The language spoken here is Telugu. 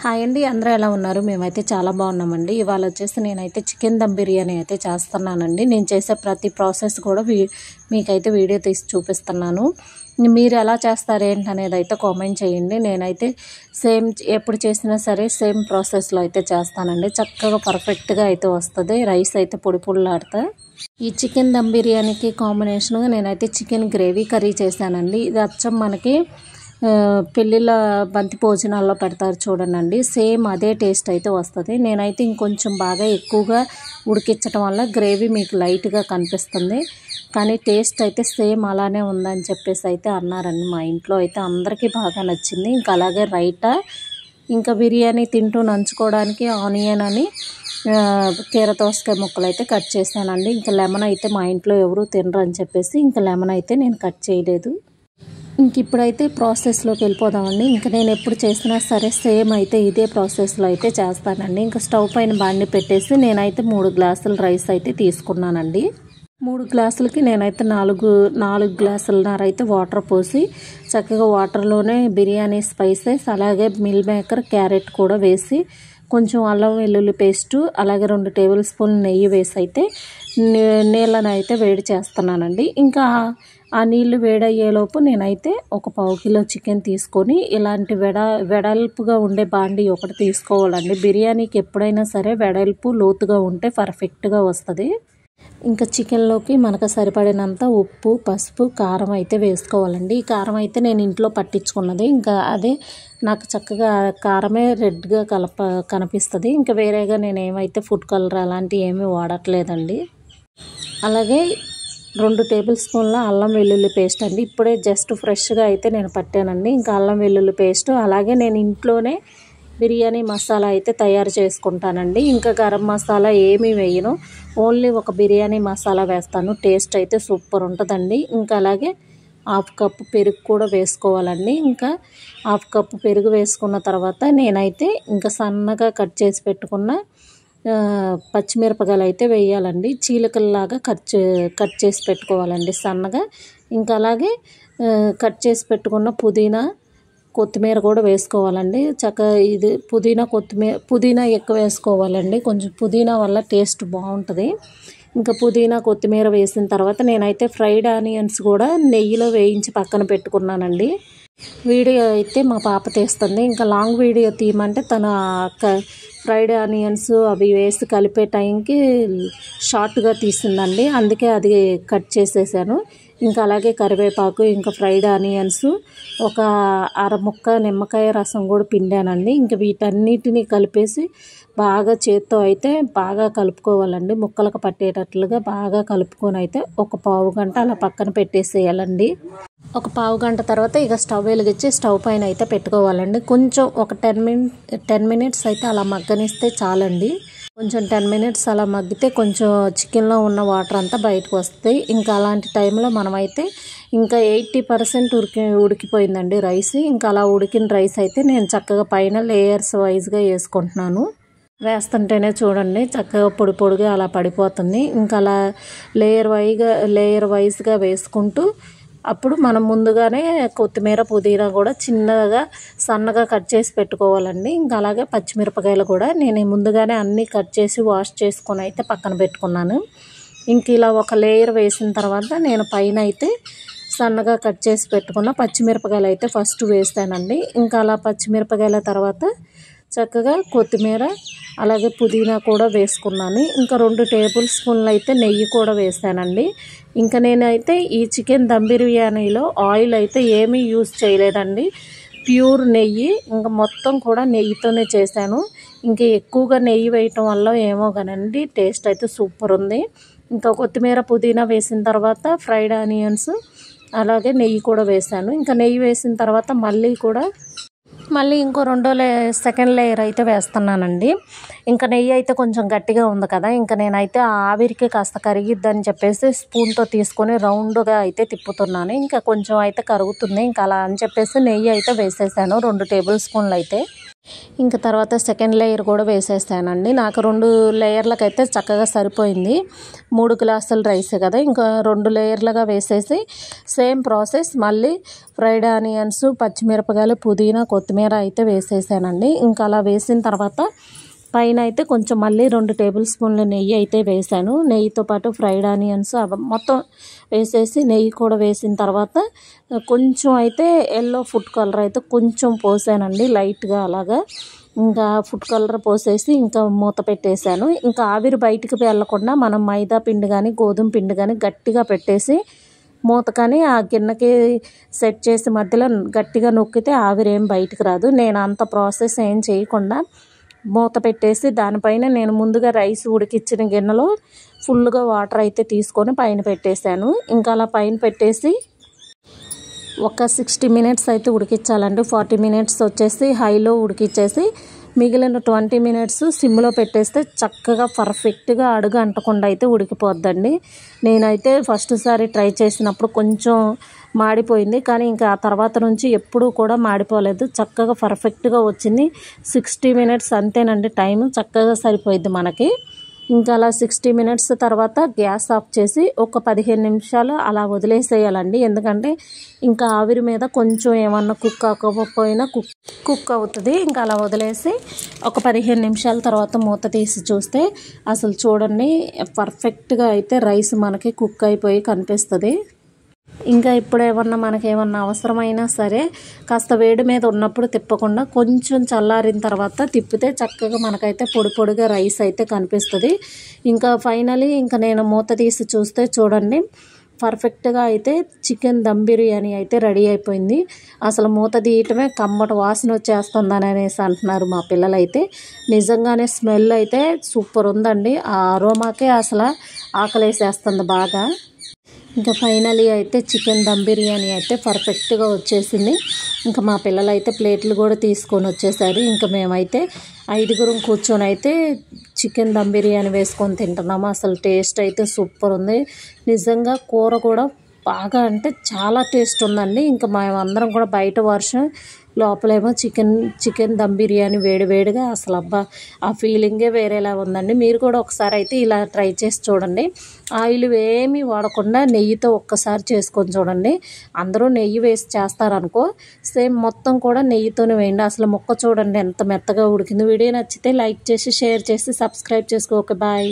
హాయ్ అండి, అందరూ ఎలా ఉన్నారు? మేమైతే చాలా బాగున్నామండి. ఇవాళ వచ్చేసి నేనైతే చికెన్ దమ్ బిర్యానీ అయితే చేస్తున్నానండి. నేను చేసే ప్రతి ప్రాసెస్ కూడా మీకైతే వీడియో తీసి చూపిస్తున్నాను. మీరు ఎలా చేస్తారు ఏంటనేది అయితే కామెంట్ చేయండి. నేనైతే సేమ్ ఎప్పుడు చేసినా సరే సేమ్ ప్రాసెస్లో అయితే చేస్తానండి. చక్కగా పర్ఫెక్ట్గా అయితే వస్తుంది. రైస్ అయితే పొడి పొడిలాడుతా. ఈ చికెన్ దమ్ బిర్యానీకి కాంబినేషన్గా నేనైతే చికెన్ గ్రేవీ కర్రీ చేశానండి. ఇది అచ్చం మనకి పెళ్ళిళ్ళ బంతి భోజనాల్లో పెడతారు చూడండి, సేమ్ అదే టేస్ట్ అయితే వస్తుంది. నేనైతే ఇంకొంచెం బాగా ఎక్కువగా ఉడికించడం వల్ల గ్రేవీ మీకు లైట్గా కనిపిస్తుంది, కానీ టేస్ట్ అయితే సేమ్ అలానే ఉందని చెప్పేసి అయితే అన్నారండి. మా ఇంట్లో అయితే అందరికీ బాగా నచ్చింది. ఇంకా అలాగే రైతా, ఇంకా బిర్యానీ తింటూ నంచుకోవడానికి ఆనియన్ అని కీరదోసకాయ ముక్కలు అయితే కట్ చేశానండి. ఇంకా లెమన్ అయితే మా ఇంట్లో ఎవరు తినరు అని చెప్పేసి ఇంకా లెమన్ అయితే నేను కట్ చేయలేదు. ఇంక ఇప్పుడైతే ప్రాసెస్లోకి వెళ్ళిపోదామండి. ఇంకా నేను ఎప్పుడు చేసినా సరే సేమ్ అయితే ఇదే ప్రాసెస్లో అయితే చేస్తానండి. ఇంకా స్టవ్ పైన బాండి పెట్టేసి నేనైతే 3 గ్లాసుల రైస్ అయితే తీసుకున్నానండి. 3 గ్లాసులకి నేనైతే 4 గ్లాసులన్నర అయితే వాటర్ పోసి చక్కగా వాటర్లోనే బిర్యానీ స్పైసెస్, అలాగే మిల్ మేకర్, క్యారెట్ కూడా వేసి కొంచెం అల్లం వెల్లుల్లి పేస్టు, అలాగే 2 టేబుల్ స్పూన్లు నెయ్యి వేసి అయితే నీళ్ళని అయితే వేడి చేస్తున్నానండి. ఇంకా ఆ నీళ్లు వేడయ్యేలోపు నేనైతే ఒక 1/4 కిలో చికెన్ తీసుకొని ఇలాంటి వెడల్పుగా ఉండే బాండి ఒకటి తీసుకోవాలండి. బిర్యానీకి ఎప్పుడైనా సరే వెడల్పు లోతుగా ఉంటే పర్ఫెక్ట్గా వస్తుంది. ఇంకా చికెన్లోకి మనకు సరిపడినంత ఉప్పు, పసుపు, కారం అయితే వేసుకోవాలండి. ఈ కారం అయితే నేను ఇంట్లో పట్టించుకున్నది. ఇంకా అదే నాకు చక్కగా కారమే రెడ్గా కనిపిస్తుంది. ఇంకా వేరేగా నేను ఏమైతే ఫుడ్ కలర్ అలాంటివి ఏమీ వాడట్లేదండి. అలాగే 2 టేబుల్ స్పూన్ల అల్లం వెల్లుల్లి పేస్ట్ అండి. ఇప్పుడే జస్ట్ ఫ్రెష్గా అయితే నేను పట్టానండి. ఇంకా అల్లం వెల్లుల్లి పేస్ట్, అలాగే నేను ఇంట్లోనే బిర్యానీ మసాలా అయితే తయారు చేసుకుంటానండి. ఇంకా గరం మసాలా ఏమీ వేయను, ఓన్లీ ఒక బిర్యానీ మసాలా వేస్తాను. టేస్ట్ అయితే సూపర్ ఉంటుందండి. ఇంకా అలాగే 1/2 కప్పు పెరుగు కూడా వేసుకోవాలండి. ఇంకా 1/2 కప్పు పెరుగు వేసుకున్న తర్వాత నేనైతే ఇంకా సన్నగా కట్ చేసి పెట్టుకున్న పచ్చిమిరపకాయలు అయితే వేయాలండి. చీలికల్లాగా కట్ చేసి పెట్టుకోవాలండి సన్నగా. ఇంకా అలాగే కట్ చేసి పెట్టుకున్న పుదీనా, కొత్తిమీర కూడా వేసుకోవాలండి. చక్కగా ఇది పుదీనా ఎక్కువ వేసుకోవాలండి. కొంచెం పుదీనా వల్ల టేస్ట్ బాగుంటుంది. ఇంకా పుదీనా, కొత్తిమీర వేసిన తర్వాత నేనైతే ఫ్రైడ్ ఆనియన్స్ కూడా నెయ్యిలో వేయించి పక్కన పెట్టుకున్నానండి. వీడియో అయితే మా పాప తీస్తుంది. ఇంకా లాంగ్ వీడియో తీయమంటే తను ఫ్రైడ్ ఆనియన్స్ అవి వేసి కలిపే టైంకి షార్ట్గా తీసిందండి, అందుకే అది కట్ చేసేసాను. ఇంకా అలాగే కరివేపాకు, ఇంకా ఫ్రైడ్ ఆనియన్స్, ఒక అరముక్క నిమ్మకాయ రసం కూడా పిండానండి. ఇంకా వీటన్నిటిని కలిపేసి బాగా చేత్తో అయితే బాగా కలుపుకోవాలండి. ముక్కలకు పట్టేటట్లుగా బాగా కలుపుకొని అయితే ఒక పావు గంట అలా పక్కన పెట్టేసేయాలండి. ఒక పావు గంట తర్వాత ఇక స్టవ్ వెలిగించి స్టవ్ పైన అయితే పెట్టుకోవాలండి. కొంచెం ఒక 10 మినిట్స్ అయితే అలా మగ్గనిస్తే చాలండి. కొంచెం 10 మినిట్స్ అలా మగ్గితే కొంచెం చికెన్లో ఉన్న వాటర్ అంతా బయటకు వస్తాయి. ఇంకా అలాంటి టైంలో మనమైతే ఇంకా 80% ఉడికిపోయిందండి రైస్. ఇంకా అలా ఉడికిన రైస్ అయితే నేను చక్కగా పైన లేయర్స్ వైజ్గా వేసుకుంటున్నాను. వేస్తుంటేనే చూడండి చక్కగా పొడి పొడిగా అలా పడిపోతుంది. ఇంకా అలా లేయర్ వైజ్గా వేసుకుంటూ అప్పుడు మనం ముందుగానే కొత్తిమీర, పుదీనా కూడా చిన్నగా సన్నగా కట్ చేసి పెట్టుకోవాలండి. ఇంకా అలాగే పచ్చిమిరపకాయలు కూడా నేను ముందుగానే అన్నీ కట్ చేసి వాష్ చేసుకొని అయితే పక్కన పెట్టుకున్నాను. ఇంక ఇలా ఒక లేయర్ వేసిన తర్వాత నేను పైన అయితే సన్నగా కట్ చేసి పెట్టుకున్న పచ్చిమిరపకాయలు అయితే ఫస్ట్ వేస్తానండి. ఇంకా అలా పచ్చిమిరపకాయల తర్వాత చక్కగా కొత్తిమీర, అలాగే పుదీనా కూడా వేసుకున్నాను. ఇంకా 2 టేబుల్ స్పూన్లు అయితే నెయ్యి కూడా వేసానండి. ఇంకా నేనైతే ఈ చికెన్ దమ్ బిర్యానీలో ఆయిల్ అయితే ఏమీ యూజ్ చేయలేదండి, ప్యూర్ నెయ్యి. ఇంకా మొత్తం కూడా నెయ్యితోనే చేశాను. ఇంకా ఎక్కువగా నెయ్యి వేయటం వల్ల ఏమో కానండి టేస్ట్ అయితే సూపర్ ఉంది. ఇంకా కొత్తిమీర, పుదీనా వేసిన తర్వాత ఫ్రైడ్ ఆనియన్స్, అలాగే నెయ్యి కూడా వేసాను. ఇంకా నెయ్యి వేసిన తర్వాత మళ్ళీ ఇంకో సెకండ్ లేయర్ అయితే వేస్తున్నానండి. ఇంకా నెయ్యి అయితే కొంచెం గట్టిగా ఉంది కదా, ఇంకా నేనైతే ఆవిరికి కాస్త కరిగిద్దని చెప్పేసి స్పూన్తో తీసుకొని రౌండ్గా అయితే తిప్పుతున్నాను. ఇంకా కొంచెం అయితే కరుగుతుంది. ఇంకా అలా అని చెప్పేసి నెయ్యి అయితే వేసేసాను 2 టేబుల్ స్పూన్లు అయితే. ఇంకా తర్వాత సెకండ్ లేయర్ కూడా వేసేసానండి. నాకు 2 లేయర్లకైతే చక్కగా సరిపోయింది. 3 గ్లాసుల రైసే కదా, ఇంకా 2 లేయర్లుగా వేసేసి సేమ్ ప్రాసెస్ మళ్ళీ ఫ్రైడ్ ఆనియన్స్, పచ్చిమిరపకాయలు, పుదీనా, కొత్తిమీర అయితే వేసేసానండి. ఇంకా అలా వేసిన తర్వాత పైన అయితే కొంచెం మళ్ళీ 2 టేబుల్ స్పూన్ల నెయ్యి అయితే వేసాను. నెయ్యితో పాటు ఫ్రైడ్ ఆనియన్స్ మొత్తం వేసేసి నెయ్యి కూడా వేసిన తర్వాత కొంచెం అయితే ఎల్లో ఫుడ్ కలర్ అయితే కొంచెం పోసానండి లైట్గా అలాగా. ఇంకా ఫుడ్ కలర్ పోసేసి ఇంకా మూత పెట్టేశాను. ఇంకా ఆవిరి బయటికి వెళ్ళకుండా మనం మైదా పిండి కానీ గోధుమ పిండి కానీ గట్టిగా పెట్టేసి మూత కానీ ఆ గిన్నెకి సెట్ చేసి మధ్యలో గట్టిగా నొక్కితే ఆవిరి ఏం బయటికి రాదు. నేను అంత ప్రాసెస్ ఏం చేయకుండా మూత పెట్టేసి దానిపైన నేను ముందుగా రైస్ ఉడికించిన గిన్నెలో ఫుల్గా వాటర్ అయితే తీసుకొని పైన పెట్టేశాను. ఇంకా అలా పైన పెట్టేసి ఒక 60 మినిట్స్ అయితే ఉడికించాలండి. 40 మినిట్స్ వచ్చేసి హైలో ఉడికించేసి మిగిలిన 20 మినిట్స్ సిమ్లో పెట్టేస్తే చక్కగా పర్ఫెక్ట్గా అడుగు అంటకుండా అయితే ఉడికిపోద్దండి. నేనైతే ఫస్ట్ సారి ట్రై చేసినప్పుడు కొంచెం మాడిపోయింది, కానీ ఇంకా ఆ తర్వాత నుంచి ఎప్పుడూ కూడా మాడిపోలేదు. చక్కగా పర్ఫెక్ట్గా వచ్చింది. 60 మినిట్స్ అంతేనండి టైం, చక్కగా సరిపోయింది మనకి. ఇంకా అలా 60 మినిట్స్ తర్వాత గ్యాస్ ఆఫ్ చేసి ఒక 15 నిమిషాలు అలా వదిలేసేయాలండి. ఎందుకంటే ఇంకా ఆవిరి మీద కొంచెం ఏమన్నా కుక్ అవ్వకపోయినా కుక్ అవుతుంది. ఇంకా అలా వదిలేసి ఒక 15 నిమిషాల తర్వాత మూత తీసి చూస్తే అసలు చూడండి పర్ఫెక్ట్గా అయితే రైస్ మనకి కుక్ అయిపోయి కనిపిస్తుంది. ఇంకా ఇప్పుడు మనకేమన్నా అవసరమైనా సరే కాస్త వేడి మీద ఉన్నప్పుడు తిప్పకుండా కొంచెం చల్లారిన తర్వాత తిప్పితే చక్కగా మనకైతే పొడి పొడిగా రైస్ అయితే కనిపిస్తుంది. ఇంకా ఫైనలీ ఇంకా నేను మూత తీసి చూస్తే చూడండి పర్ఫెక్ట్గా అయితే చికెన్ దమ్ బిర్యానీ అయితే రెడీ అయిపోయింది. అసలు మూత తీయటమే కమ్మటి వాసన వచ్చేస్తుందని అనేసి అంటున్నారు మా పిల్లలైతే. నిజంగానే స్మెల్ అయితే సూపర్ ఉందండి. ఆ అరోమాకే అసలు ఆకలేసేస్తుంది బాగా. ఇంకా ఫైనలీ అయితే చికెన్ దమ్ బిర్యానీ అయితే పర్ఫెక్ట్గా వచ్చేసింది. ఇంకా మా పిల్లలు అయితే ప్లేట్లు కూడా తీసుకొని వచ్చేసారు. ఇంకా మేమైతే 5గురం కూర్చొని అయితే చికెన్ దమ్ బిర్యానీ వేసుకొని తింటున్నాము. అసలు టేస్ట్ అయితే సూపర్ ఉంది. నిజంగా కూర కూడా బాగా అంటే చాలా టేస్ట్ ఉందండి. ఇంకా మేమందరం కూడా బయట వర్షం లోపలేమో చికెన్ దమ్ బిర్యానీ వేడివేడిగా అసలు అబ్బా ఆ ఫీలింగే వేరేలా ఉందండి. మీరు కూడా ఒకసారి అయితే ఇలా ట్రై చేసి చూడండి. ఆయిల్ ఏమీ వాడకుండా నెయ్యితో ఒక్కసారి చేసుకొని చూడండి. అందరూ నెయ్యి వేసి చేస్తారనుకో, సేమ్ మొత్తం కూడా నెయ్యితోనే వేయండి. అసలు ముక్క చూడండి ఎంత మెత్తగా ఉడికింది. వీడియో నచ్చితే లైక్ చేసి షేర్ చేసి సబ్స్క్రైబ్ చేసుకో. Okay, bye.